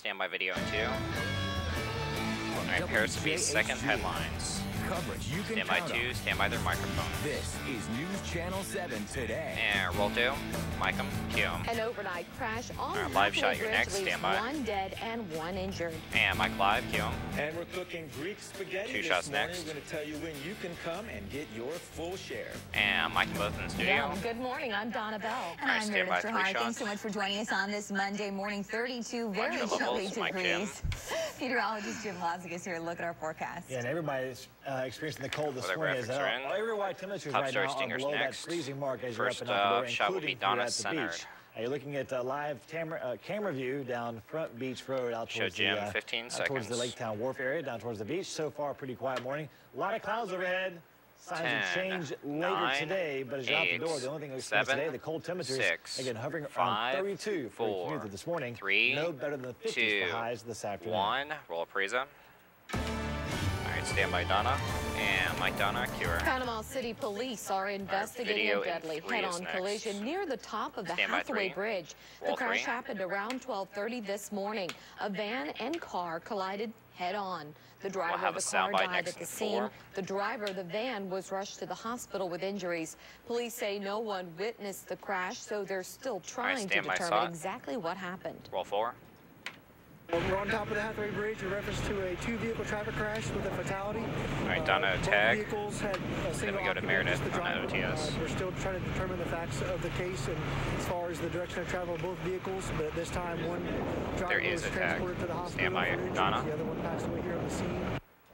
Standby video in 2. Alright, Paris to be second headlines. Coverage you can Standby 2, standby their microphone. This is News Channel 7 today. And roll 2, mic 'em, cue 'em. An overnight crash on the live shot, you're bridge next, leaves standby. 1 dead and 1 injured. And mic live, cue 'em. And we're cooking Greek spaghetti 2 this shots morning. next. We're going to tell you when you can come and get your full share. And mic 'em both in the studio. Yeah, good morning, I'm Donna Bell. And I'm stand by Meredith 3 Hart. shots. Thanks so much for joining us on this Monday morning. 32 very your chilly levels, Mike degrees. Meteorologist Jim Lozic is here to look at our forecast. Yeah, and everybody's experiencing the cold this Weather morning. graphics are in. Everywhere temperatures Top right story now are stingers below next. that freezing mark as First you're up and out the door, shot will be including Donna here at the centered. beach. You're looking at live camera view down Front Beach Road out Show towards Jim, the 15 towards the seconds. Laketown Wharf area, down towards the beach. So far, pretty quiet morning. A lot of clouds overhead. Signs 10, of change later 9, today, but as you're out the 8, door, the only thing we experience 7, today, the cold temperatures, 6, again, hovering 5, around 32 for 4, commute this morning. 3, no better than the 50s 2, for highs this afternoon. 1, roll a Preza. Alright, stand by Donna. And Mike Donna, cue her. Panama City Police are investigating video a in deadly 3 is head-on next. collision near the top of the Stand by Hathaway 3. Bridge. Roll The crash 3. happened around 12:30 this morning. A van and car collided head-on. The driver have of a the car soundbite died next at the in scene. 4. The driver of the van was rushed to the hospital with injuries. Police say no one witnessed the crash, so they're still trying to stand by, determine saw it. exactly what happened. Roll 4. We're on top of the Hathaway Bridge in reference to a 2-vehicle traffic crash with a fatality. All right, Donna, Both tag. vehicles had a Then single we go to occupant, Meredith just the on the driver. OTS. We're still trying to determine the facts of the case and as far as the direction of travel of both vehicles, but at this time, one driver There is was a tag. transported to the hospital Stand by, for injuries. Donna. The other one passed away here on the scene.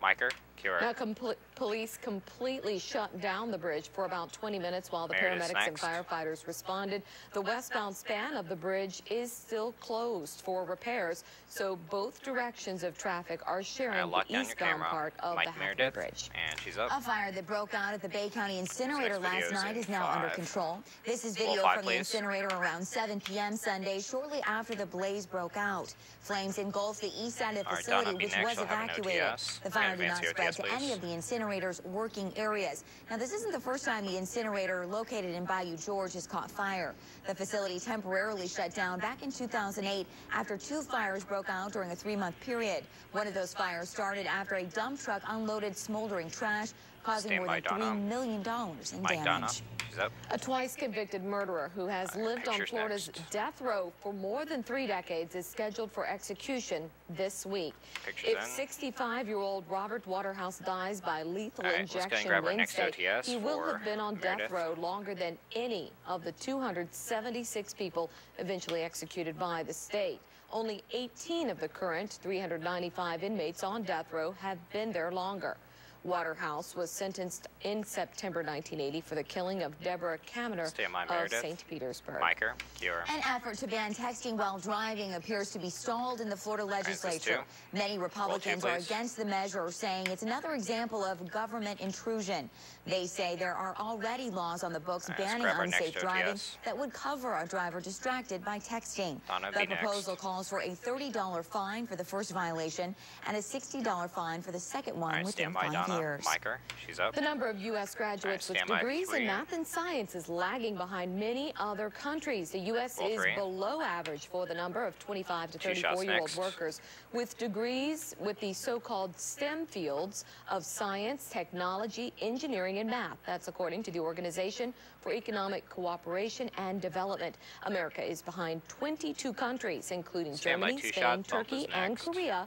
Miker, cue her. Now, police completely shut down the bridge for about 20 minutes while the Meredith's paramedics and next. firefighters responded. The westbound span of the bridge is still closed for repairs, so both directions of traffic are sharing Lock the down your eastbound camera. part of Mike the Hathaway Meredith, Bridge. and she's up. A fire that broke out at the Bay County incinerator Next last video's night in is now under 5. control. This is Roll video 5, from the please. incinerator around 7 p.m. Sunday, shortly after the blaze broke out. Flames engulfed the east side of the All right, facility, Donna, be which next. was We'll have an evacuated. OTS. The fire did Advance not the spread OTS, to any please. of the incinerator's working areas. Now, this isn't the first time the incinerator located in Bayou George has caught fire. The facility temporarily shut down back in 2008 after 2 fires broke out during a 3-month period. One of those fires started after a dump truck unloaded smoldering trash, causing Stand more by, than Donna. $3 million in Mike Donna, damage. she's up. A twice-convicted murderer who has lived on pictures Florida's next. death row for more than 3 decades is scheduled for execution this week. Pictures If in. 65-year-old Robert Waterhouse dies by lethal All right, let's go and injection grab our next Wednesday, OTS he will for have been on death Meredith. row longer than any of the 276 people eventually executed by the state. Only 18 of the current 395 inmates on death row have been there longer. Waterhouse was sentenced in September 1980 for the killing of Deborah Kaminer Stand by, of Meredith. St. Petersburg. Miker, cue her. An effort to ban texting while driving appears to be stalled in the Florida this legislature. too. Many Republicans Roll are 2, please. against the measure, saying it's another example of government intrusion. They say there are already laws on the books All right, let's banning grab our unsafe next driving OTS. that would cover a driver distracted by texting. Donna, The be next. proposal calls for a $30 fine for the first violation and a $60 fine for the second one All right, within stand by, 5 Donna. years. Miker, she's up. The number of U.S. graduates with stand by, degrees 3. in math and science is lagging behind many other countries. The U.S. Roll is 3. below average for the number of 25 to 2 shots 34-year-old next. workers with degrees with the so-called STEM fields of science, technology, engineering, and math. That's according to the Organization for Economic Cooperation and Development. America is behind 22 countries, including Stand by, Germany, 2 Spain, shots. Bump is Turkey, and next. Korea,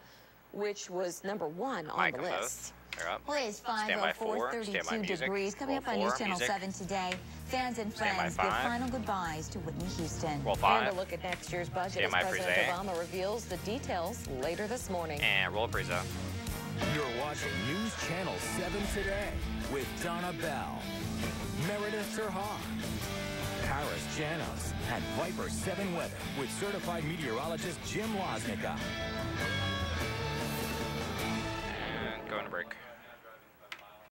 which was number 1 on Mike the them list. both. They're up. Well, it is Stand by 4. 5:04, Stand by 32 music. degrees. Coming Roll up on 4, News Channel music. 7 today, fans and Stand by friends give 5. final goodbyes to Whitney Houston. Roll And 5. a look at next year's budget Stand as by, President Frise. Obama reveals the details later this morning. And roll Preza. You're watching News Channel 7 today with Donna Bell, Meredith Terhan, Paris Janos, and Viper 7 Weather with certified meteorologist Jim Lozic. And going to break.